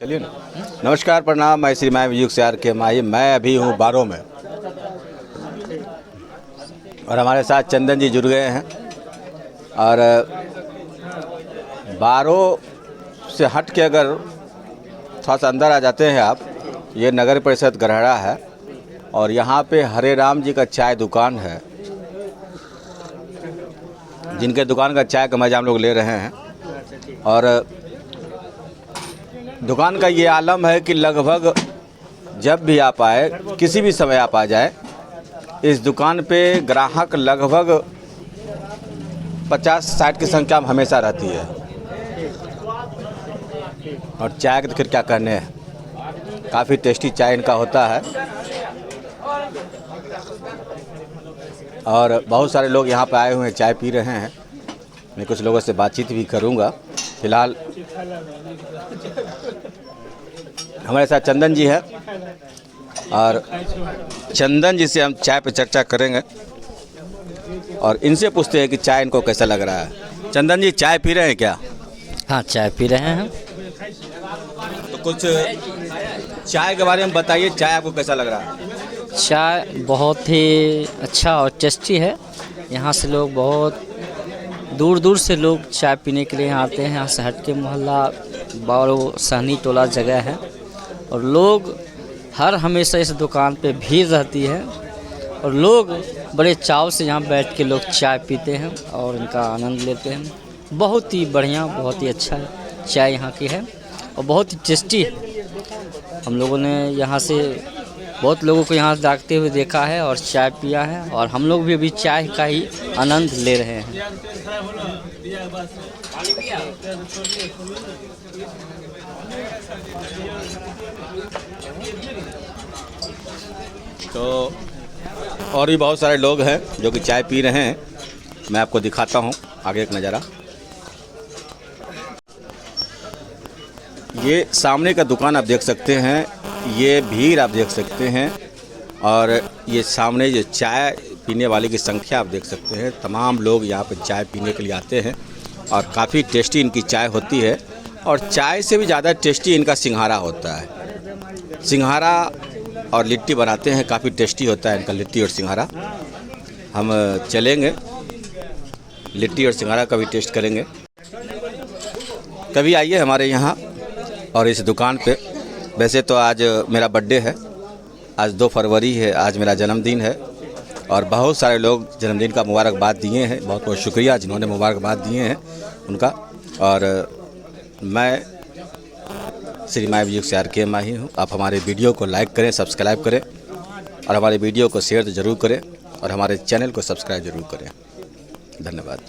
चलिए ना। नमस्कार, प्रणाम। मैं श्री माय म्यूजिक से आर के माही। मैं अभी हूँ बारो में और हमारे साथ चंदन जी जुड़ गए हैं। और बारो से हट के अगर थोड़ा सा अंदर आ जाते हैं आप, ये नगर परिषद गरहरा है और यहाँ पे हरे राम जी का चाय दुकान है, जिनके दुकान का चाय का मजा हम लोग ले रहे हैं। और दुकान का ये आलम है कि लगभग जब भी आप आए, किसी भी समय आप आ जाए, इस दुकान पे ग्राहक लगभग 50-60 की संख्या में हमेशा रहती है। और चाय के तो फिर क्या कहने हैं, काफ़ी टेस्टी चाय इनका होता है। और बहुत सारे लोग यहाँ पे आए हुए हैं, चाय पी रहे हैं। मैं कुछ लोगों से बातचीत भी करूँगा। फिलहाल हमारे साथ चंदन जी है और चंदन जी से हम चाय पे चर्चा करेंगे और इनसे पूछते हैं कि चाय इनको कैसा लग रहा है। चंदन जी, चाय पी रहे हैं क्या? हाँ, चाय पी रहे हैं। तो कुछ चाय के बारे में बताइए, चाय आपको कैसा लग रहा है? चाय बहुत ही अच्छा और टेस्टी है। यहाँ से लोग बहुत दूर दूर से लोग चाय पीने के लिए यहाँ आते हैं। यहाँ से हट के मोहल्ला बारो सहनी टोला जगह है और लोग हर हमेशा इस दुकान पे भीड़ रहती है और लोग बड़े चाव से यहाँ बैठ के लोग चाय पीते हैं और इनका आनंद लेते हैं। बहुत ही बढ़िया, बहुत ही अच्छा चाय यहाँ की है और बहुत ही टेस्टी है। हम लोगों ने यहाँ से बहुत लोगों को यहाँ जागते हुए देखा है और चाय पिया है और हम लोग भी अभी चाय का ही आनंद ले रहे हैं। तो और भी बहुत सारे लोग हैं जो कि चाय पी रहे हैं। मैं आपको दिखाता हूँ आगे एक नज़ारा। ये सामने का दुकान आप देख सकते हैं, ये भीड़ आप देख सकते हैं और ये सामने जो चाय पीने वाले की संख्या आप देख सकते हैं। तमाम लोग यहाँ पे चाय पीने के लिए आते हैं और काफ़ी टेस्टी इनकी चाय होती है। और चाय से भी ज़्यादा टेस्टी इनका सिंघारा होता है। सिंघारा और लिट्टी बनाते हैं, काफ़ी टेस्टी होता है इनका लिट्टी और सिंघारा। हम चलेंगे, लिट्टी और सिंघारा का भी टेस्ट करेंगे। कभी आइए हमारे यहाँ और इस दुकान पे। वैसे तो आज मेरा बर्थडे है, आज 2 फरवरी है, आज मेरा जन्मदिन है और बहुत सारे लोग जन्मदिन का मुबारकबाद दिए हैं। बहुत बहुत शुक्रिया जिन्होंने मुबारकबाद दिए हैं उनका। और मैं श्री माय म्यूजिक से आर के माही हूँ। आप हमारे वीडियो को लाइक करें, सब्सक्राइब करें और हमारे वीडियो को शेयर ज़रूर करें और हमारे चैनल को सब्सक्राइब ज़रूर करें। धन्यवाद।